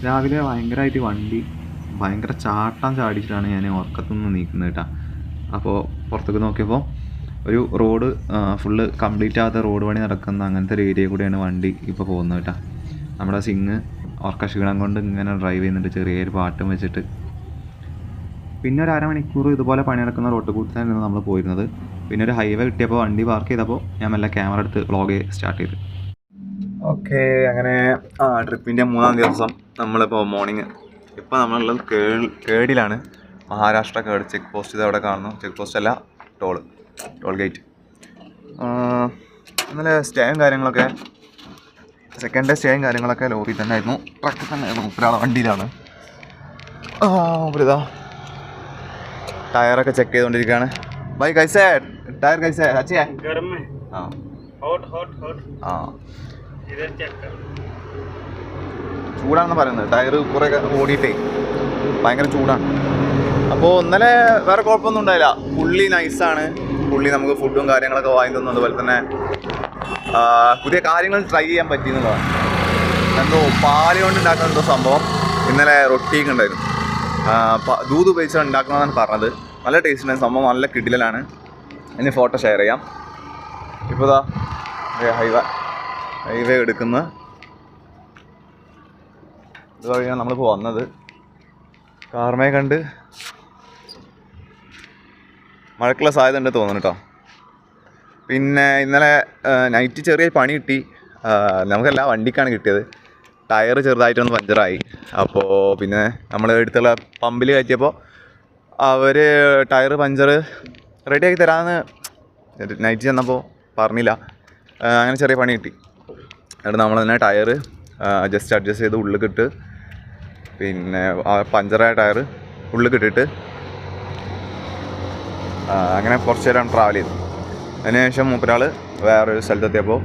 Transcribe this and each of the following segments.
രാവിലെ ഭയങ്കരമായിട്ട് വണ്ടി ഭയങ്കര ചാട്ടം ചാടിച്ചിട്ടാണ് ഞാൻ ഉറക്കത്തുനിന്ന് നീക്കുന്നത് കേട്ടോ. അപ്പോൾ പുറത്തേക്ക് നോക്കിയപ്പോൾ ഒരു റോഡ് ഫുള്ള് കംപ്ലീറ്റ് ആകാത്ത റോഡ് പണി നടക്കുന്ന അങ്ങനത്തെ ഒരു ഏരിയ കൂടെയാണ് വണ്ടി ഇപ്പോൾ പോകുന്നത് കേട്ടോ. നമ്മുടെ സിങ് ഉറക്ക ക്ഷീണം കൊണ്ട് ഇങ്ങനെ ഡ്രൈവ് ചെയ്യുന്നുണ്ട് ചെറിയൊരു പാട്ടും വെച്ചിട്ട്. പിന്നെ ഒരു അരമണിക്കൂർ ഇതുപോലെ പണി നടക്കുന്ന റോഡ് കൂടി തന്നെയാണ് നമ്മൾ പോയിരുന്നത്. പിന്നെ ഒരു ഹൈവേ കിട്ടിയപ്പോൾ വണ്ടി പാർക്ക് ചെയ്തപ്പോൾ ഞാൻ മെല്ലെ ക്യാമറ എടുത്ത് വ്ളോഗ് സ്റ്റാർട്ട് ചെയ്തു. ഓക്കെ, അങ്ങനെ ട്രിപ്പിൻ്റെ 3-ാം ദിവസം നമ്മളിപ്പോൾ മോർണിംഗ്. ഇപ്പോൾ നമ്മളുള്ളത് കേടിലാണ്, മഹാരാഷ്ട്ര കേട്. ചെക്ക് പോസ്റ്റ് ഇത് അവിടെ കാണുന്നു. ചെക്ക് പോസ്റ്റ് അല്ല, ടോൾ ഗേറ്റ്. ഇന്നലെ സ്റ്റേയും കാര്യങ്ങളൊക്കെ, സെക്കൻഡ് ഡേ സ്റ്റേയും കാര്യങ്ങളൊക്കെ ലോറി തന്നെ ആയിരുന്നു, ട്രക്കിൽ തന്നെ ആയിരുന്നു. ഒരാളെ വണ്ടിയിലാണ്. ഇതാ ടയറൊക്കെ ചെക്ക് ചെയ്തുകൊണ്ടിരിക്കുകയാണ്. By കൈസേ tyre കൈസേ അച്ഛേ? ചൂടാണെന്ന് പറയുന്നത്. ടയർ കുറേ ഓടിയിട്ടേ ഭയങ്കര ചൂടാണ്. അപ്പോൾ ഇന്നലെ വേറെ കുഴപ്പമൊന്നും ഉണ്ടായില്ല. പുള്ളി നൈസാണ്. പുള്ളി നമുക്ക് ഫുഡും കാര്യങ്ങളൊക്കെ വാങ്ങി തന്നു. അതുപോലെ തന്നെ പുതിയ കാര്യങ്ങൾ ട്രൈ ചെയ്യാൻ പറ്റിയെന്നുള്ളതാണ്. എന്തോ പാല് കൊണ്ട് ഉണ്ടാക്കുന്ന എന്തോ സംഭവം ഇന്നലെ റൊട്ടിയൊക്കെ ഉണ്ടായിരുന്നു. ദൂത് ഉപയോഗിച്ചാണ് ഉണ്ടാക്കണമെന്നാണ് പറഞ്ഞത്. നല്ല ടേസ്റ്റ് ഉണ്ട് സംഭവം, നല്ല കിടിലാണ്. ഇനി ഫോട്ടോ ഷെയർ ചെയ്യാം. ഇപ്പോൾ ഇതാ ഹൈവേ എടുക്കുന്ന ഇത് വഴിയാണ് നമ്മളിപ്പോൾ വന്നത്. കാർമേ കണ്ട് മഴക്കുള്ള സാധ്യത ഉണ്ട് തോന്നുന്നു കേട്ടോ. പിന്നെ ഇന്നലെ നൈറ്റ് ചെറിയ പണി കിട്ടി. നമുക്കെല്ലാം വണ്ടിക്കാണ് കിട്ടിയത്. ടയർ ചെറുതായിട്ടൊന്ന് പഞ്ചറായി. അപ്പോൾ പിന്നെ നമ്മൾ എടുത്തുള്ള പമ്പിൽ കയറ്റിയപ്പോൾ അവർ ടയർ പഞ്ചർ റെഡിയാക്കി തരാമെന്ന് നൈറ്റ് ചെന്നപ്പോൾ പറഞ്ഞില്ല. അങ്ങനെ ചെറിയ പണി കിട്ടി. എന്നിട്ട് നമ്മൾ തന്നെ ടയർ ജസ്റ്റ് അഡ്ജസ്റ്റ് ചെയ്ത് ഉള്ളിക്കിട്ട്, പിന്നെ പഞ്ചറായ ടയർ ഉള്ളിക്കിട്ടിട്ട് അങ്ങനെ കുറച്ച് നേരം ട്രാവൽ ചെയ്തു. അതിനുശേഷം മൂപ്പരാൾ വേറൊരു സ്ഥലത്തെത്തിയപ്പോൾ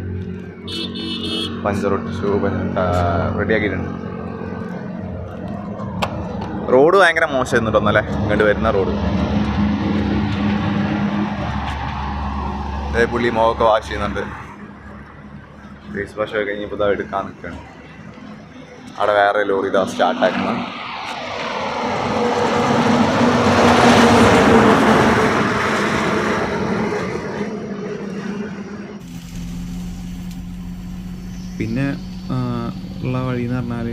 പഞ്ചർ ഒട്ടിച്ചു, റെഡിയാക്കിയിട്ടുണ്ട്. റോഡ് ഭയങ്കര മോശമായിരുന്നു കേട്ടോ അല്ലേ, ഇങ്ങോട്ട് വരുന്ന റോഡ്. പുള്ളി മുഖമൊക്കെ വാഷ് ചെയ്യുന്നുണ്ട്. ഫേസ് വാഷ് ഒക്കെ കഴിഞ്ഞപ്പോൾ ഇതാ എടുക്കാൻ നിൽക്കുകയാണ്. അവിടെ വേറെ ലോറി ഇതാ സ്റ്റാർട്ടാക്കുന്നത്. പിന്നെ ഉള്ള വഴി എന്ന് പറഞ്ഞാൽ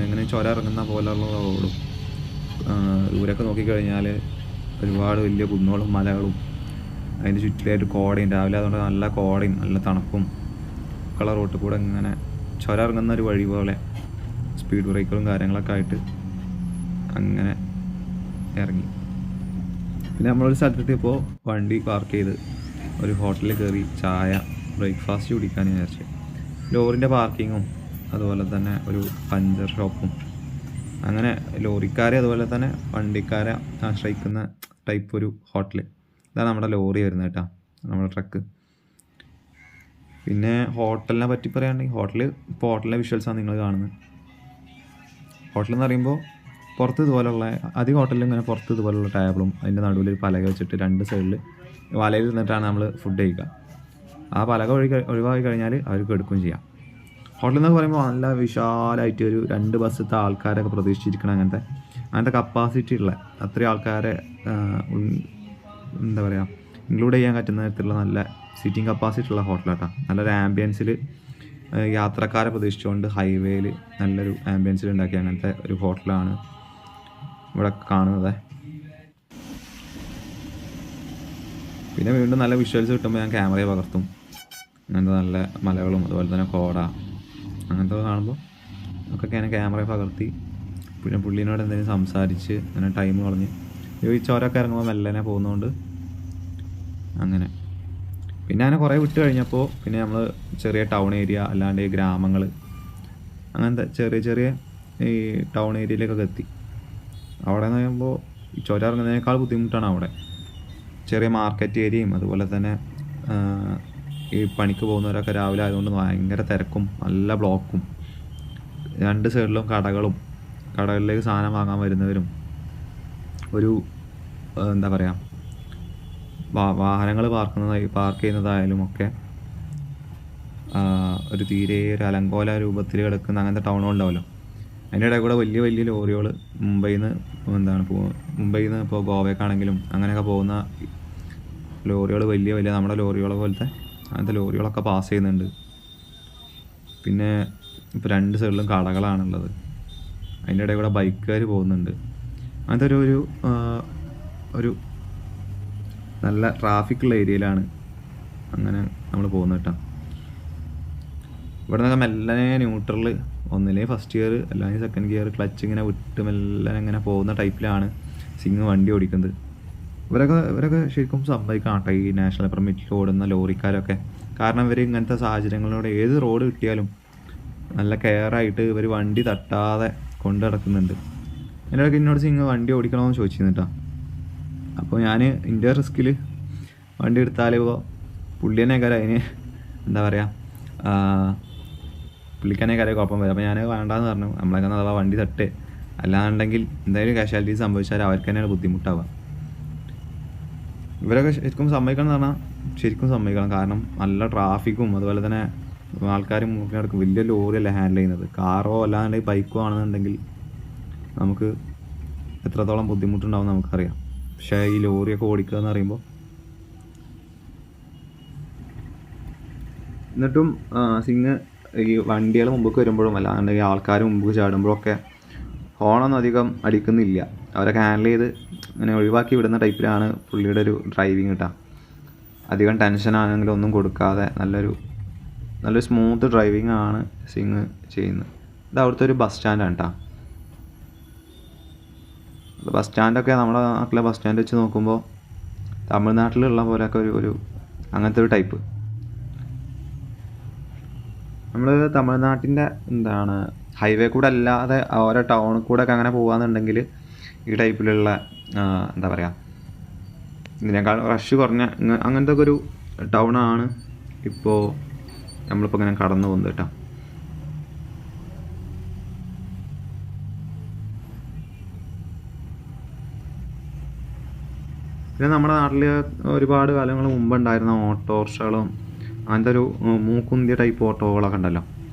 ഇങ്ങനെ ചുരം ഇറങ്ങുന്ന പോലെയുള്ള റോഡും, ദൂരമൊക്കെ നോക്കിക്കഴിഞ്ഞാൽ ഒരുപാട് വലിയ കുന്നുകളും മലകളും അതിൻ്റെ ചുറ്റിലായിട്ട് കോടയും. രാവിലെ അതുകൊണ്ട് നല്ല കോടയും നല്ല തണുപ്പും ഒക്കെ റോട്ടിൽ കൂടെ ഇങ്ങനെ ചുരം ഇറങ്ങുന്ന ഒരു വഴി പോലെ സ്പീഡ് ബ്രേക്കറും കാര്യങ്ങളൊക്കെ ആയിട്ട് അങ്ങനെ ഇറങ്ങി. പിന്നെ നമ്മളൊരു സ്ഥലത്തെത്തിയപ്പോൾ വണ്ടി പാർക്ക് ചെയ്ത് ഒരു ഹോട്ടലിൽ കയറി ചായ ബ്രേക്ക്ഫാസ്റ്റ് കുടിക്കാൻ വിചാരിച്ചു. ലോറിൻ്റെ പാർക്കിങ്ങും അതുപോലെ തന്നെ ഒരു പഞ്ചർ ഷോപ്പും, അങ്ങനെ ലോറിക്കാരെ അതുപോലെ തന്നെ വണ്ടിക്കാരെ ആശ്രയിക്കുന്ന ടൈപ്പ് ഒരു ഹോട്ടൽ. ഇതാണ് നമ്മുടെ ലോറി വരുന്നത് കേട്ടോ, നമ്മുടെ ട്രക്ക്. പിന്നെ ഹോട്ടലിനെ പറ്റി പറയുകയാണെങ്കിൽ ഇപ്പോൾ ഹോട്ടലിലെ വിഷ്വൽസാണ് നിങ്ങൾ കാണുന്നത്. ഹോട്ടൽ എന്ന് പറയുമ്പോൾ പുറത്ത് ഇതുപോലുള്ള അധികം ഹോട്ടലിൽ ഇങ്ങനെ പുറത്ത് ഇതുപോലുള്ള ടേബിളും അതിൻ്റെ നടുവിൽ ഒരു പലക വെച്ചിട്ട് രണ്ട് സൈഡിൽ വലയിൽ നിന്നിട്ടാണ് നമ്മൾ ഫുഡ് കഴിക്കുക. ആ പലക ഒഴിവാക്കി കഴിഞ്ഞാൽ അവർക്ക് എടുക്കുകയും ചെയ്യാം. ഹോട്ടൽ എന്നൊക്കെ പറയുമ്പോൾ നല്ല വിശാലമായിട്ട് ഒരു 2 ബസ്സത്തെ ആൾക്കാരൊക്കെ പ്രതീക്ഷിച്ചിരിക്കണം. അങ്ങനത്തെ കപ്പാസിറ്റി ഉള്ള അത്രയും ആൾക്കാരെ എന്താ പറയുക ഇൻക്ലൂഡ് ചെയ്യാൻ പറ്റുന്ന തരത്തിലുള്ള നല്ല സീറ്റിംഗ് കപ്പാസിറ്റി ഉള്ള ഹോട്ടലാട്ടോ. നല്ലൊരു ആംബിയൻസിൽ യാത്രക്കാരെ പ്രതീക്ഷിച്ചുകൊണ്ട് ഹൈവേയിൽ നല്ലൊരു ആംബിയൻസിൽ ഉണ്ടാക്കിയ അങ്ങനത്തെ ഒരു ഹോട്ടലാണ് ഇവിടെ കാണുന്നത്. പിന്നെ വീണ്ടും നല്ല വിഷ്വൽസ് കിട്ടുമ്പോൾ ഞാൻ ക്യാമറയെ പകർത്തും. അങ്ങനത്തെ നല്ല മലകളും അതുപോലെ തന്നെ കോട അങ്ങനത്തെ കാണുമ്പോൾ ഒക്കെ ഞാൻ ക്യാമറയെ പകർത്തി പിന്നെ പുള്ളീനോട് എന്തെങ്കിലും സംസാരിച്ച് അങ്ങനെ ടൈം കളഞ്ഞ് ഈ ചോരമൊക്കെ ഇറങ്ങുമ്പോൾ മെല്ലനെ പോകുന്നതുകൊണ്ട് അങ്ങനെ. പിന്നെ അങ്ങനെ കുറേ വിട്ട് കഴിഞ്ഞപ്പോൾ പിന്നെ നമ്മൾ ചെറിയ ടൗൺ ഏരിയ അല്ലാണ്ട് ഈ ഗ്രാമങ്ങൾ അങ്ങനത്തെ ചെറിയ ഈ ടൗൺ ഏരിയയിലേക്കൊക്കെ എത്തി. അവിടെ എന്ന് പറയുമ്പോൾ ഈ ചുരം ഇറങ്ങുന്നതിനേക്കാൾ ബുദ്ധിമുട്ടാണ് അവിടെ. ചെറിയ മാർക്കറ്റ് ഏരിയയും അതുപോലെ തന്നെ ഈ പണിക്ക് പോകുന്നവരൊക്കെ രാവിലെ ആയതുകൊണ്ട് ഭയങ്കര തിരക്കും നല്ല ബ്ലോക്കും. 2 സൈഡിലും കടകളിലേക്ക് സാധനം വാങ്ങാൻ വരുന്നവരും ഒരു എന്താ പറയുക വാഹനങ്ങൾ പാർക്ക് ചെയ്യുന്നതായാലും ഒക്കെ ഒരു തീരെ ഒരു അലങ്കോല രൂപത്തിൽ കിടക്കുന്ന അങ്ങനത്തെ ടൗണുകളുണ്ടാവുമല്ലോ, അതിൻ്റെ ഇടയിൽ കൂടെ വലിയ വലിയ ലോറികൾ മുംബൈയിൽ നിന്ന് ഇപ്പോൾ ഗോവയ്ക്കാണെങ്കിലും അങ്ങനെയൊക്കെ പോകുന്ന ലോറികൾ വലിയ വലിയ നമ്മുടെ ലോറികളെ പോലത്തെ അങ്ങനത്തെ ലോറികളൊക്കെ പാസ് ചെയ്യുന്നുണ്ട്. പിന്നെ ഇപ്പോൾ 2 സൈഡിലും കടകളാണുള്ളത്. അതിൻ്റെ ഇടയിൽ കൂടെ ബൈക്കുകാർ പോകുന്നുണ്ട്. അങ്ങനത്തെ ഒരു നല്ല ട്രാഫിക്കുള്ള ഏരിയയിലാണ് അങ്ങനെ നമ്മൾ പോകുന്നത് കേട്ടോ. ഇവിടെ നിന്നൊക്കെ മെല്ലനെ ന്യൂട്രൽ, ഒന്നില്ലെങ്കിൽ ഫസ്റ്റ് ഗിയർ അല്ലെങ്കിൽ സെക്കൻഡ് ഗിയർ, ക്ലച്ച് ഇങ്ങനെ വിട്ട് മെല്ലനെ ഇങ്ങനെ പോകുന്ന ടൈപ്പിലാണ് സിംഗ് വണ്ടി ഓടിക്കുന്നത്. ഇവരൊക്കെ ശരിക്കും സമ്മതിക്കണം കേട്ടോ, ഈ നാഷണൽ പെർമിറ്റിൽ ഓടുന്ന ലോറിക്കാരൊക്കെ. കാരണം ഇവർ ഇങ്ങനത്തെ സാഹചര്യങ്ങളിലൂടെ ഏത് റോഡ് കിട്ടിയാലും നല്ല കെയറായിട്ട് ഇവർ വണ്ടി തട്ടാതെ കൊണ്ടു നടക്കുന്നുണ്ട്. അതിനിടയ്ക്ക് എന്നോട് സിംഗ് വണ്ടി ഓടിക്കണമെന്ന് ചോദിച്ചിരുന്നു കേട്ടോ. അപ്പോൾ ഞാൻ എൻ്റെ റിസ്കിൽ വണ്ടി എടുത്താൽ ഇപ്പോൾ പുള്ളിനെക്കാരം അതിന് എന്താ പറയുക, പുള്ളിക്കാനേക്കാരെ കുഴപ്പം വരും. അപ്പോൾ ഞാൻ വേണ്ടാന്ന് പറഞ്ഞു. നമ്മളൊക്കെ അഥവാ വണ്ടി തട്ട് അല്ലാന്നുണ്ടെങ്കിൽ എന്തായാലും കാഷ്വാലിറ്റീസ് സംഭവിച്ചാൽ അവർക്ക് തന്നെയാണ് ബുദ്ധിമുട്ടാവുക. ഇവരൊക്കെ ശരിക്കും സമ്മതിക്കണം എന്ന് പറഞ്ഞാൽ ശരിക്കും സമ്മതിക്കണം. കാരണം നല്ല ട്രാഫിക്കും അതുപോലെ തന്നെ ആൾക്കാരും മുക്കി നടക്കും. വലിയ ലോറിയല്ല ഹാൻഡിൽ ചെയ്യുന്നത്. കാറോ അല്ലാന്നുണ്ടെങ്കിൽ ബൈക്കോ ആണെന്നുണ്ടെങ്കിൽ നമുക്ക് എത്രത്തോളം ബുദ്ധിമുട്ടുണ്ടാവും നമുക്കറിയാം. പക്ഷേ ഈ ലോറിയൊക്കെ ഓടിക്കുക എന്ന് പറയുമ്പോൾ, എന്നിട്ടും സിംഗ് ഈ വണ്ടികൾ മുമ്പേക്ക് വരുമ്പോഴും അല്ലാന്നുണ്ടെങ്കിൽ ആൾക്കാർ മുമ്പ് ചാടുമ്പോഴൊക്കെ ഹോണൊന്നും അധികം അടിക്കുന്നില്ല. അവരൊക്കെ ഹാൻഡിൽ ചെയ്ത് അങ്ങനെ ഒഴിവാക്കി വിടുന്ന ടൈപ്പിലാണ് പുള്ളിയുടെ ഒരു ഡ്രൈവിങ് കേട്ടോ. അധികം ടെൻഷനാണെങ്കിലും ഒന്നും കൊടുക്കാതെ നല്ലൊരു സ്മൂത്ത് ഡ്രൈവിംഗ് ആണ് സിംഗ് ചെയ്യുന്നത്. ഇത് അവിടുത്തെ ഒരു ബസ് സ്റ്റാൻഡാണ് കേട്ടോ. ബസ് സ്റ്റാൻഡൊക്കെ നമ്മുടെ നാട്ടിലെ ബസ് സ്റ്റാൻഡ് വെച്ച് നോക്കുമ്പോൾ തമിഴ്നാട്ടിലുള്ള പോലെയൊക്കെ ഒരു അങ്ങനത്തെ ഒരു ടൈപ്പ്. നമ്മൾ തമിഴ്നാട്ടിൻ്റെ ഹൈവേ കൂടെ അല്ലാതെ ഓരോ ടൗണിൽ കൂടെ ഒക്കെ അങ്ങനെ പോകാമെന്നുണ്ടെങ്കിൽ ഈ ടൈപ്പിലുള്ള എന്താ പറയുക, ഇതിനേക്കാൾ റഷ് കുറഞ്ഞ അങ്ങനത്തെ ഒക്കെ ഒരു ടൗണാണ് ഇപ്പോൾ നമ്മളിപ്പോൾ ഇങ്ങനെ കടന്നു പോകുന്നത് കേട്ടോ. പിന്നെ നമ്മുടെ നാട്ടിൽ ഒരുപാട് കാലങ്ങൾ മുമ്പുണ്ടായിരുന്ന ഓട്ടോറിക്ഷകളും അങ്ങനത്തെ ഒരു മൂക്കുന്തിയ ടൈപ്പ് ഓട്ടോകളൊക്കെ ഉണ്ടല്ലോ,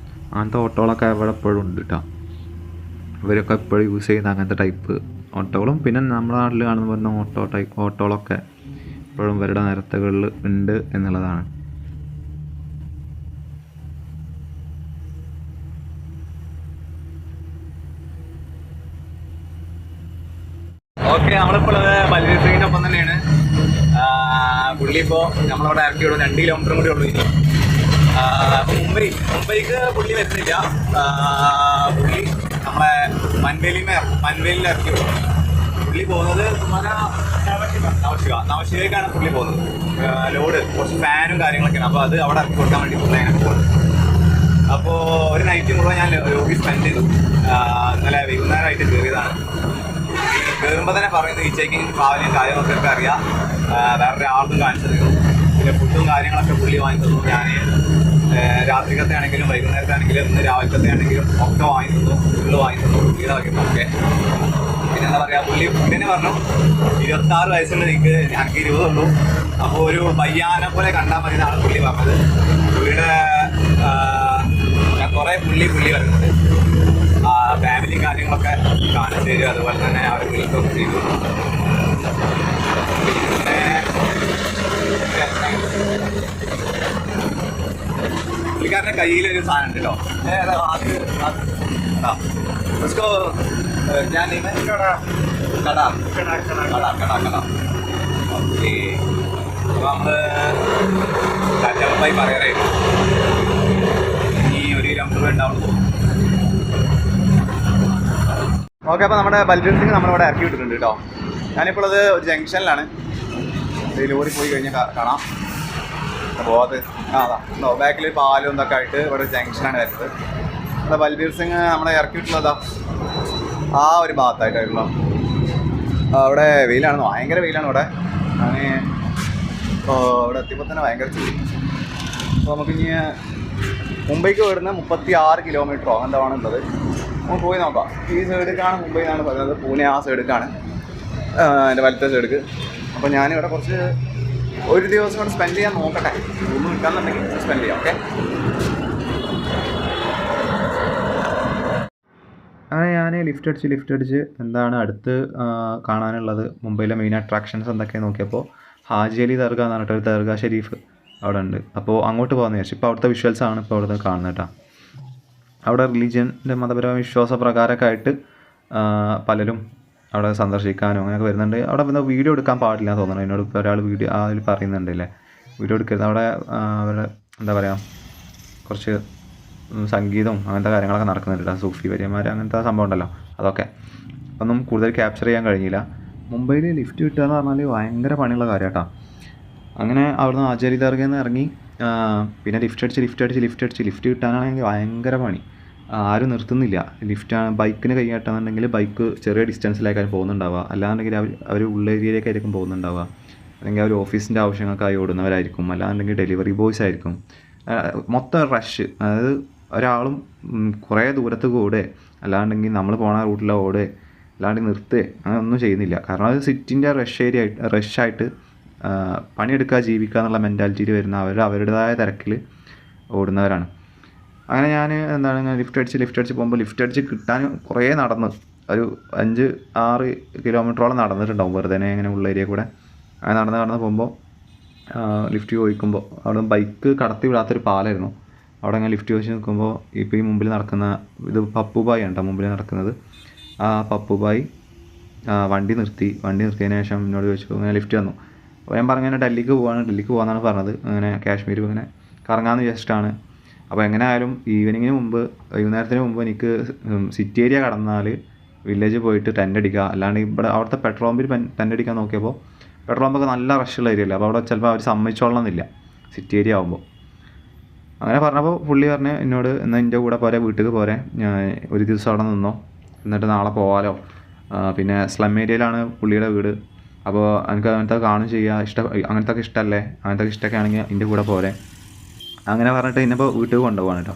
അങ്ങനത്തെ ഓട്ടോകളൊക്കെ ഇവിടെ എപ്പോഴും ഉണ്ട് കേട്ടോ. ഇവരൊക്കെ എപ്പോഴും യൂസ് ചെയ്യുന്ന അങ്ങനത്തെ ടൈപ്പ് ഓട്ടോകളും പിന്നെ നമ്മുടെ നാട്ടിൽ കാണുന്ന പോലെ ഓട്ടോകളൊക്കെ ഇപ്പോഴും ഇവരുടെ നിരത്തുകളിൽ ഉണ്ട് എന്നുള്ളതാണ്. ഓക്കെ, നമ്മളിപ്പോൾ ബൽവീർ സിംഗിൻ്റെ ഒപ്പം തന്നെയാണ്. പുള്ളി ഇപ്പോൾ നമ്മളവിടെ ഇറക്കി വിടും. 2 കിലോമീറ്ററും കൂടി ഉള്ളൂ ഇനി. മുംബൈക്ക് പുള്ളി വരുന്നില്ല. പുള്ളി നമ്മളെ മൻവേലിൽ ഇറക്കി വിടും. പുള്ളി പോകുന്നത് നവശിവയ്ക്കാണ് പുള്ളി പോകുന്നത്. ലോഡ് കുറച്ച് ഫാനും കാര്യങ്ങളൊക്കെയാണ്. അപ്പോൾ അത് അവിടെ ഇറക്കി കൊടുക്കാൻ വേണ്ടി പുള്ളി അങ്ങനെ പോകുന്നത്. അപ്പോൾ ഒരു നൈറ്റ് മുഴുവൻ ഞാൻ ലോബി സ്പെൻഡ് ചെയ്തു. ഇന്നലെ വൈകുന്നേരമായിട്ട് കയറിയതാണ്. കയറുമ്പോൾ തന്നെ പറയുന്നത് ഈ ചെക്കിങ് ട്രാവലിങ് കാര്യങ്ങളൊക്കെ അറിയാം. വേറൊരു ആൾക്കും കാണിച്ചു തന്നു. പിന്നെ ഫുഡും കാര്യങ്ങളൊക്കെ പുള്ളി വാങ്ങി തന്നു. ഞാൻ രാത്രിക്കത്തെ ആണെങ്കിലും വൈകുന്നേരത്തെ ആണെങ്കിലും ഇന്ന് രാവിലത്തെ ആണെങ്കിലും ഒക്കെ വാങ്ങി തന്നു. ഫുള്ള് വാങ്ങി തന്നു. പുള്ളിയുടെ വയ്ക്കുന്നതൊക്കെ. പിന്നെ എന്താ പറയുക, പുള്ളി തന്നെ പറഞ്ഞു 26 വയസ്സുള്ള എനിക്ക് 20 ഉള്ളൂ. അപ്പോൾ ഒരു പയ്യാനെ പോലെ കണ്ടാൽ മതി എന്നാണ് പുള്ളി പറഞ്ഞത്. പുള്ളിയുടെ കുറേ പുള്ളി വരുന്നത് ഫാമിലി കാര്യങ്ങളൊക്കെ കാണിച്ചു തരും. അതുപോലെ തന്നെ അവർ വിളിക്കുകയൊക്കെ ചെയ്തു. പുള്ളിക്കാരൻ്റെ കയ്യിലൊരു സാധനം ഉണ്ട് കേട്ടോ. ഞാൻ കട ഓക്കെ. അപ്പോൾ നമ്മൾ ചെറുപ്പായി പറയാറായിരുന്നു ഈ 1 കിലോമീറ്റർ ഉണ്ടാവുള്ളൂ. ഓക്കെ, അപ്പോൾ നമ്മുടെ ബൽവീർ സിംഗ് നമ്മളിവിടെ ഇറക്കി വിട്ടിട്ടുണ്ട് കേട്ടോ. ഞാനിപ്പോൾ അത് ഒരു ജംഗ്ഷനിലാണ്. ലോറി പോയി കഴിഞ്ഞാൽ കാണാം. അപ്പോൾ അത് അതാ ബാക്കിൽ പാലും എന്തൊക്കെ ആയിട്ട് ഇവിടെ ജംഗ്ഷനാണ് വരുന്നത്. നമ്മുടെ ബൽവീർ സിംഗ് നമ്മളെ ഇറക്കി വിട്ടുള്ളതാ ആ ഒരു ഭാഗത്തായിട്ടായിരുന്നു. അവിടെ വെയിലാണ്, ഭയങ്കര വെയിലാണ് ഇവിടെ. ഞാൻ ഇവിടെ എത്തിയപ്പോൾ തന്നെ ഭയങ്കര ചൂട്. അപ്പോൾ നമുക്കിനി മുംബൈക്ക് വരുന്ന 36 കിലോമീറ്ററോ എന്താണ് ഉള്ളത്. നമുക്ക് പോയി നോക്കാം. ഈ സൈഡിലേക്കാണ് മുംബൈ എന്നാണ് പറയുന്നത്. പൂനെ ആ സൈഡിലേക്കാണ്, എൻ്റെ വലത്തെ സൈഡിലേക്ക്. അപ്പോൾ ഞാനിവിടെ കുറച്ച് ഒരു ദിവസം കൊണ്ട് സ്പെൻഡ് ചെയ്യാൻ നോക്കട്ടെ. ഒന്നും കിട്ടാന്നുണ്ടെങ്കിൽ സ്പെൻഡ് ചെയ്യാം. ഓക്കെ, അങ്ങനെ ഞാൻ ലിഫ്റ്റ് അടിച്ച് എന്താണ് അടുത്ത് കാണാനുള്ളത്, മുംബൈയിലെ മെയിൻ അട്രാക്ഷൻസ് എന്തൊക്കെയാണ് നോക്കിയപ്പോൾ ഹാജി അലി ദർഗ എന്ന് പറഞ്ഞിട്ട് ഒരു ദർഗ ഷെരീഫ് അവിടെ ഉണ്ട്. അപ്പോൾ അങ്ങോട്ട് പോകാമെന്ന് വിചാരിച്ചു. ഇപ്പോൾ അവിടുത്തെ വിഷ്വൽസാണ് ഇപ്പോൾ അവിടുത്തെ കാണുന്നത് കേട്ടോ. അവിടെ റിലീജിയൻ്റെ മതപരമായ വിശ്വാസ പ്രകാരമൊക്കെ ആയിട്ട് പലരും അവിടെ സന്ദർശിക്കാനും അങ്ങനെയൊക്കെ വരുന്നുണ്ട്. അവിടെ വന്ന് വീഡിയോ എടുക്കാൻ പാടില്ല തോന്നുന്നു. എന്നോട് ഇപ്പോൾ ഒരാൾ വീഡിയോ അതിൽ പറയുന്നുണ്ടല്ലേ, വീഡിയോ എടുക്കരുത്. അവിടെ അവരുടെ എന്താ പറയുക, കുറച്ച് സംഗീതവും അങ്ങനത്തെ കാര്യങ്ങളൊക്കെ നടക്കുന്നുണ്ട്. സൂഫി വര്യന്മാർ അങ്ങനത്തെ സംഭവം ഉണ്ടല്ലോ, അതൊക്കെ ഒന്നും കൂടുതൽ ക്യാപ്ചർ ചെയ്യാൻ കഴിഞ്ഞില്ല. മുംബൈയിൽ ലിഫ്റ്റ് കിട്ടുക എന്ന് പറഞ്ഞാൽ ഭയങ്കര പണിയുള്ള കാര്യം കേട്ടോ. അങ്ങനെ അവിടുന്ന് ആചാര്യ ദർഗയിൽ നിന്ന് ഇറങ്ങി പിന്നെ ലിഫ്റ്റ് കിട്ടാനാണെങ്കിൽ ഭയങ്കര പണി. ആരും നിർത്തുന്നില്ല. ബൈക്കിന് കൈ കാട്ടുന്നുണ്ടെങ്കിൽ ബൈക്ക് ചെറിയ ഡിസ്റ്റൻസിലേക്കാരും പോകുന്നുണ്ടാവുക, അല്ലാന്നുണ്ടെങ്കിൽ അവർ ഉള്ളേരിയയിലേക്കായിരിക്കും പോകുന്നുണ്ടാവുക, അല്ലെങ്കിൽ അവർ ഓഫീസിൻ്റെ ആവശ്യങ്ങൾക്കായി ഓടുന്നവരായിരിക്കും, അല്ലാന്നുണ്ടെങ്കിൽ ഡെലിവറി ബോയ്സ് ആയിരിക്കും. മൊത്തം റഷ്. അതായത് ഒരാളും കുറേ ദൂരത്ത് ഓടുക, അല്ലാണ്ടെങ്കിൽ നമ്മൾ പോണ റൂട്ടിൽ ഓടുക, അല്ലാണ്ട് നിർത്തുക, അങ്ങനെ ഒന്നും ചെയ്യുന്നില്ല. കാരണം അത് സിറ്റിൻ്റെ റഷായിട്ട് പണിയെടുക്കുക, ജീവിക്കുക എന്നുള്ള മെൻറ്റാലിറ്റിയിൽ വരുന്ന അവരുടേതായ തിരക്കിൽ ഓടുന്നവരാണ്. അങ്ങനെ ഞാൻ എന്താണ് ലിഫ്റ്റ് അടിച്ച് പോകുമ്പോൾ ലിഫ്റ്റ് അടിച്ച് കിട്ടാൻ കുറേ നടന്ന് ഒരു 5-6 കിലോമീറ്ററോളം നടന്നിട്ടുണ്ടാവും വെറുതെ ഇങ്ങനെ ഉള്ള ഏരിയ കൂടെ. അങ്ങനെ നടന്ന് പോകുമ്പോൾ ലിഫ്റ്റ് ചോദിക്കുമ്പോൾ അവിടെ ബൈക്ക് കടത്തി വിടാത്തൊരു പാലായിരുന്നു. അവിടെ അങ്ങനെ ലിഫ്റ്റ് ചോദിച്ച് നിൽക്കുമ്പോൾ ഇപ്പോൾ ഈ മുമ്പിൽ നടക്കുന്ന ഇത് പപ്പുബായി ആണ് മുമ്പിൽ നടക്കുന്നത്. ആ പപ്പുബായി വണ്ടി നിർത്തിയതിന് ശേഷം എന്നോട് ചോദിച്ചു അങ്ങനെ ലിഫ്റ്റ് വന്നു. അപ്പോൾ ഞാൻ പറഞ്ഞു ഡൽഹിക്ക് പോകാമെന്നാണ് പറഞ്ഞത്. അങ്ങനെ കാശ്മീർ ഇങ്ങനെ കറങ്ങാമെന്ന് വിചാരിച്ചിട്ടാണ്. അപ്പോൾ എങ്ങനെ ആയാലും വൈകുന്നേരത്തിന് മുമ്പ് എനിക്ക് സിറ്റി ഏരിയ കടന്നാൽ വില്ലേജ് പോയിട്ട് ടെൻ്റ് അടിക്കുക, അല്ലാണ്ട് ഇവിടെ അവിടുത്തെ പെട്രോൾ പമ്പിൽ ടെൻ്റ് അടിക്കാൻ നോക്കിയപ്പോൾ പെട്രോൾ പമ്പൊക്കെ നല്ല റഷുള്ള ഏരിയ അല്ലേ, അപ്പോൾ അവിടെ ചിലപ്പോൾ അവർ സമ്മതിച്ചോളണമെന്നില്ല സിറ്റി ഏരിയ ആകുമ്പോൾ. അങ്ങനെ പറഞ്ഞപ്പോൾ പുള്ളി പറഞ്ഞ് എന്നോട് എന്നാൽ എൻ്റെ കൂടെ പോരെ, വീട്ടിലേക്ക് പോരെ, ഞാൻ ഒരു ദിവസം അവിടെ നിന്നോ, എന്നിട്ട് നാളെ പോകാമല്ലോ. പിന്നെ സ്ലം ഏരിയയിലാണ് പുള്ളിയുടെ വീട്. അപ്പോൾ എനിക്ക് അങ്ങനത്തെ കാണും ചെയ്യുക, അങ്ങനത്തെ ഇഷ്ടമല്ലേ, അങ്ങനത്തെ ഇഷ്ടമൊക്കെ ആണെങ്കിൽ എൻ്റെ കൂടെ പോരെ. അങ്ങനെ പറഞ്ഞിട്ട് ഇന്നിപ്പോൾ വീട്ടിൽ കൊണ്ടുപോകാണ് കേട്ടോ.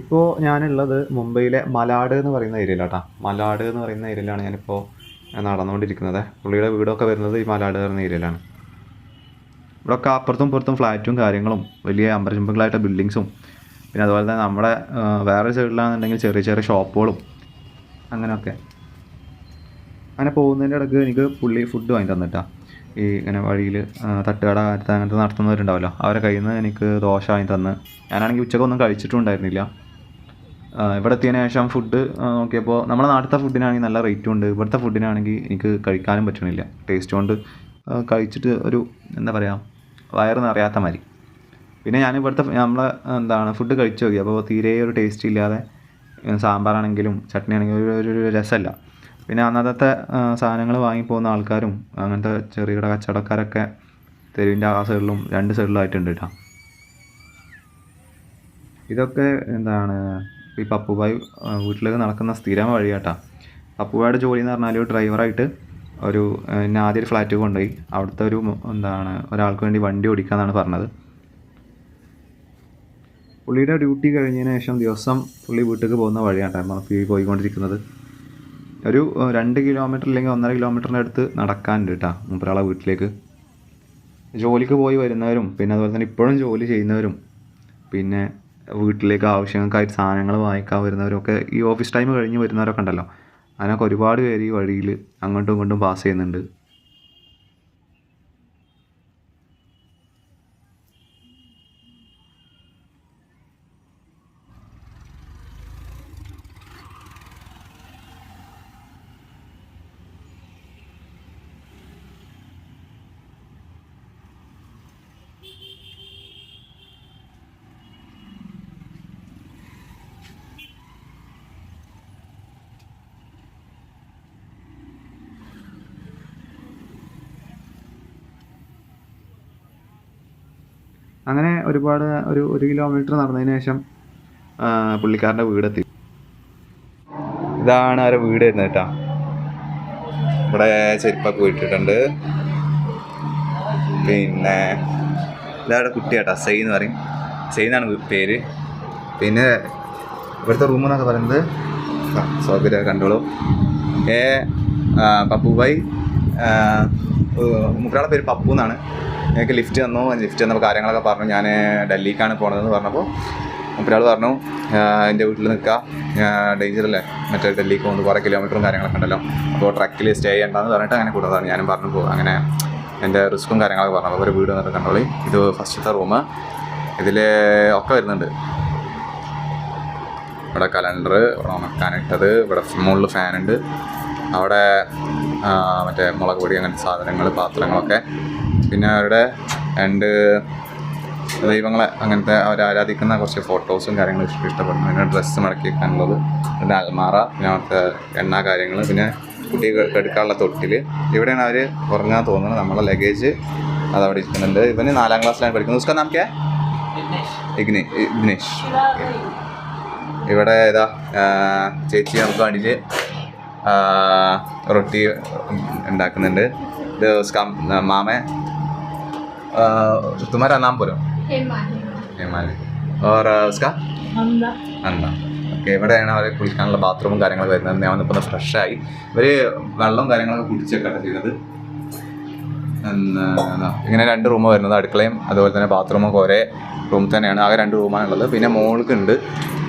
ഇപ്പോൾ ഞാനുള്ളത് മുംബൈയിലെ മലാഡ് എന്ന് പറയുന്ന ഏരിയയിലാട്ടോ. മലാഡ് എന്ന് പറയുന്ന ഏരിയയിലാണ് ഞാനിപ്പോൾ നടന്നുകൊണ്ടിരിക്കുന്നത്. പുള്ളിയുടെ വീടൊക്കെ വരുന്നത് ഈ മലാഡ് പറയുന്ന ഏരിയയിലാണ്. ഇവിടെയൊക്കെ അപ്പുറത്തും പുറത്തും ഫ്ലാറ്റും കാര്യങ്ങളും വലിയ അമ്പരചുംബങ്ങളായിട്ട് ബിൽഡിങ്സും, പിന്നെ അതുപോലെ തന്നെ നമ്മുടെ വേറെ സൈഡിലാണെന്നുണ്ടെങ്കിൽ ചെറിയ ചെറിയ ഷോപ്പുകളും അങ്ങനെയൊക്കെ. അങ്ങനെ പോകുന്നതിൻ്റെ ഇടയ്ക്ക് എനിക്ക് പുള്ളി ഫുഡ് വാങ്ങി തന്നിട്ടാണ്. ഈ ഇങ്ങനെ വഴിയിൽ തട്ടുകട അങ്ങനത്തെ നടത്തുന്നവരുണ്ടാവല്ലോ, അവരെ കയ്യിൽ നിന്ന് എനിക്ക് ദോശ വാങ്ങി തന്ന്. ഞാനാണെങ്കിൽ ഉച്ചക്കൊന്നും കഴിച്ചിട്ടും ഉണ്ടായിരുന്നില്ല. ഇവിടെ എത്തിയതിന് ശേഷം ഫുഡ് നോക്കിയപ്പോൾ നമ്മുടെ നാട്ടിലത്തെ ഫുഡിനാണെങ്കിൽ നല്ല റേറ്റും ഉണ്ട്, ഇവിടുത്തെ ഫുഡിനാണെങ്കിൽ എനിക്ക് കഴിക്കാനും പറ്റണില്ല. ടേസ്റ്റ് കൊണ്ട് കഴിച്ചിട്ട് ഒരു എന്താ പറയുക, വയറ് നിറയാത്ത മാതിരി. പിന്നെ ഞാൻ ഇവിടുത്തെ ഫുഡ് കഴിച്ചു നോക്കി, അപ്പോൾ തീരെ ഒരു ടേസ്റ്റ് ഇല്ലാതെ, സാമ്പാറാണെങ്കിലും ചട്നി ആണെങ്കിലും ഒരു രസമല്ല. പിന്നെ അന്നത്തെ സാധനങ്ങൾ വാങ്ങിപ്പോകുന്ന ആൾക്കാരും അങ്ങനത്തെ ചെറുകിട കച്ചവടക്കാരൊക്കെ തെരുവിൻ്റെ ആ സൈഡിലും 2 സൈഡിലായിട്ടുണ്ട് കേട്ടോ. ഇതൊക്കെ ഈ പപ്പുബായി വീട്ടിലേക്ക് നടക്കുന്ന സ്ഥിരം വഴി കേട്ടോ. പപ്പുബായുടെ ജോലി എന്ന് പറഞ്ഞാൽ ഒരു ഡ്രൈവറായിട്ട് എന്നെ ആദ്യം ഒരു ഫ്ലാറ്റ് കൊണ്ടുപോയി അവിടുത്തെ ഒരാൾക്ക് വേണ്ടി വണ്ടി ഓടിക്കാമെന്നാണ് പറഞ്ഞത്. പുള്ളിയുടെ ഡ്യൂട്ടി കഴിഞ്ഞതിന് ശേഷം ദിവസം പുള്ളി വീട്ടിലേക്ക് പോകുന്ന വഴിയാണ് നമ്മൾ പോയിക്കൊണ്ടിരിക്കുന്നത്. ഒരു 2 കിലോമീറ്റർ അല്ലെങ്കിൽ 1.5 കിലോമീറ്ററിൻ്റെ അടുത്ത് നടക്കാനുണ്ട് കേട്ടോ മൂപ്പരാളെ വീട്ടിലേക്ക്. ജോലിക്ക് പോയി വരുന്നവരും, പിന്നെ അതുപോലെ തന്നെ ഇപ്പോഴും ജോലി ചെയ്യുന്നവരും, പിന്നെ വീട്ടിലേക്ക് ആവശ്യങ്ങൾക്കായിട്ട് സാധനങ്ങൾ വാങ്ങിക്കാൻ വരുന്നവരും ഒക്കെ ഈ ഓഫീസ് ടൈം കഴിഞ്ഞ് വരുന്നവരൊക്കെ ഉണ്ടല്ലോ, അതിനൊക്കെ ഒരുപാട് പേര് ഈ വഴിയിൽ അങ്ങോട്ടും ഇങ്ങോട്ടും പാസ് ചെയ്യുന്നുണ്ട്. അങ്ങനെ ഒരുപാട് ഒരു 1 കിലോമീറ്റർ നടന്നതിന് ശേഷം പുള്ളിക്കാരൻ്റെ വീടെത്തി. ഇതാണ് അവരുടെ വീട് വരുന്നത് കേട്ടോ. ഇവിടെ ചെരുപ്പൊക്കെ പോയിട്ടിട്ടുണ്ട്. പിന്നെ ഇതവിടെ കുട്ടിയാട്ടോ, സെയ് എന്ന് പറയും, സെയ്ന്നാണ് പേര്. പിന്നെ ഇവിടുത്തെ റൂം എന്നൊക്കെ പറയുന്നത് സൗകര്യം കണ്ടോളൂ. പപ്പുബായി, മൂപ്പരാളുടെ പേര് പപ്പു എന്നാണ്. ഞങ്ങൾക്ക് ലിഫ്റ്റ് തന്നപ്പോൾ കാര്യങ്ങളൊക്കെ പറഞ്ഞു. ഞാൻ ഡൽഹിക്കാണ് പോണതെന്ന് പറഞ്ഞപ്പോൾ ഒരാൾ പറഞ്ഞു എൻ്റെ വീട്ടിൽ നിൽക്കുക ഡേഞ്ചർ അല്ലേ, മറ്റേ ഡൽഹിക്ക് പോകുന്നത് കുറേ കിലോമീറ്ററും കാര്യങ്ങളൊക്കെ ഉണ്ടല്ലോ, അപ്പോൾ ട്രക്കിൽ സ്റ്റേ ചെയ്യേണ്ടെന്ന് പറഞ്ഞിട്ട് അങ്ങനെ കൂടുതലാണ്. ഞാനും പറഞ്ഞു പോകും അങ്ങനെ എൻ്റെ റിസ്ക്കും കാര്യങ്ങളൊക്കെ പറഞ്ഞു. അപ്പോൾ ഒരു വീട് വന്നിട്ട് കണ്ടോളി. ഇത് ഫസ്റ്റത്തെ റൂം. ഇതിൽ ഒക്കെ വരുന്നുണ്ട്. ഇവിടെ കലണ്ടർ, ഇവിടെ ഉണക്കാനിട്ടത്, ഇവിടെ മുകളിൽ ഫാനുണ്ട്, അവിടെ മറ്റേ മുളക് പൊടി അങ്ങനത്തെ സാധനങ്ങൾ, പാത്രങ്ങളൊക്കെ, പിന്നെ അവരുടെ 2 ദൈവങ്ങളെ അങ്ങനത്തെ അവർ ആരാധിക്കുന്ന കുറച്ച് ഫോട്ടോസും കാര്യങ്ങളും ഇഷ്ടപ്പെടുന്നു. പിന്നെ ഡ്രസ്സ് മടക്കി വെക്കാനുള്ളത്, പിന്നെ അൽമാറ, പിന്നെ അവിടുത്തെ എണ്ണ കാര്യങ്ങൾ, പിന്നെ കുട്ടികൾക്ക് എടുക്കാനുള്ള തൊട്ടിൽ. ഇവിടെയാണ് അവർ ഉറങ്ങാൻ തോന്നുന്നത്. നമ്മളെ ലഗേജ് അതവിടെ ഇരിക്കുന്നുണ്ട്. ഇവന് 4ാം ക്ലാസ്സിലാണ് പഠിക്കുന്നത്. ഉസ്കാ നാം ക്യാ? ഇഗ്നേഷ്. ഇവിടെ ഇതാ ചേച്ചി നമുക്ക് വേണ്ടിയിട്ട് റൊട്ടി ഉണ്ടാക്കുന്നുണ്ട്. ഇത് ഉസ്കാ മാമേ तुम्हारा नाम बोलो. हेमाली. और उसका അന്ന. ഓക്കെ, ഇവിടെയാണ് അവർ കുളിക്കാനുള്ള ബാത്റൂമും കാര്യങ്ങളൊക്കെ വരുന്നത്. ഞാൻ വന്നപ്പോൾ ഒന്ന് ഫ്രഷായി. ഇവർ വെള്ളവും കാര്യങ്ങളൊക്കെ കുടിച്ചൊക്കെയാണ് ചെയ്യുന്നത്. ഇങ്ങനെ 2 റൂം വരുന്നത്, അടുക്കളയും അതുപോലെ തന്നെ ബാത്റൂമും ഒരേ റൂം തന്നെയാണ്. ആകെ 2 റൂമാണുള്ളത്. പിന്നെ മോൾക്കുണ്ട്,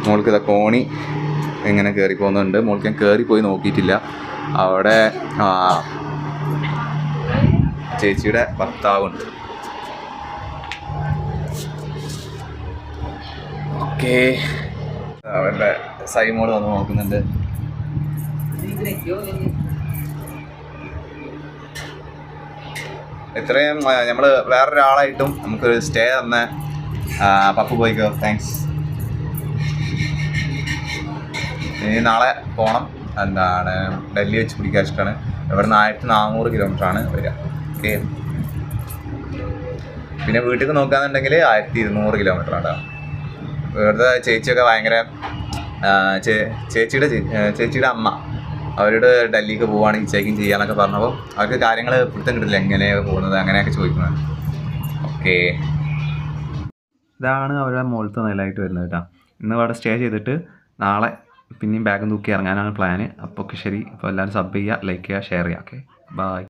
മോൾക്ക് ഇതാ കോണി ഇങ്ങനെ കയറി പോകുന്നുണ്ട്. മോൾക്ക് ഞാൻ കയറി പോയി നോക്കിയിട്ടില്ല. അവിടെ ചേച്ചിയുടെ ഭർത്താവുണ്ട്. ഓക്കെ, അവരുടെ സൈമോട് വന്ന് നോക്കുന്നുണ്ട്. ഇത്രയും നമ്മൾ വേറൊരാളായിട്ടും നമുക്കൊരു സ്റ്റേ തന്ന പപ്പു പോയിക്കോ, താങ്ക്സ്. ഇനി നാളെ പോകണം. എന്താണ് ഡൽഹി വെച്ച് പിടിക്കാൻ ഇഷ്ടമാണ്. ഇവിടെ നിന്ന് 1400 കിലോമീറ്ററാണ് വരിക. ഓക്കെ, പിന്നെ വീട്ടിൽ നോക്കുകയാണെന്നുണ്ടെങ്കിൽ 1200 കിലോമീറ്ററാണ്. ഇവിടുത്തെ ചേച്ചിയൊക്കെ ഭയങ്കര ചേച്ചിയുടെ അമ്മ അവരോട് ഡൽഹിക്ക് പോവുകയാണെങ്കിൽ ചെക്കിങ് ചെയ്യാന്നൊക്കെ പറഞ്ഞപ്പോൾ അവർക്ക് കാര്യങ്ങൾ പിടുത്തം കിട്ടില്ല, എങ്ങനെയാണ് പോകുന്നത് അങ്ങനെയൊക്കെ ചോദിക്കുന്നത്. ഓക്കെ, ഇതാണ് അവരുടെ മുകളിലത്തെ നിലയായിട്ട് വരുന്നത് കേട്ടോ. ഇന്ന് അവിടെ സ്റ്റേ ചെയ്തിട്ട് നാളെ പിന്നെയും ബാഗും തൂക്കി ഇറങ്ങാനാണ് പ്ലാന്. അപ്പോൾ ഓക്കെ, ശരി. അപ്പോൾ എല്ലാവരും സബ് ചെയ്യുക, ലൈക്ക് ചെയ്യുക, ഷെയർ ചെയ്യുക. Okay, by.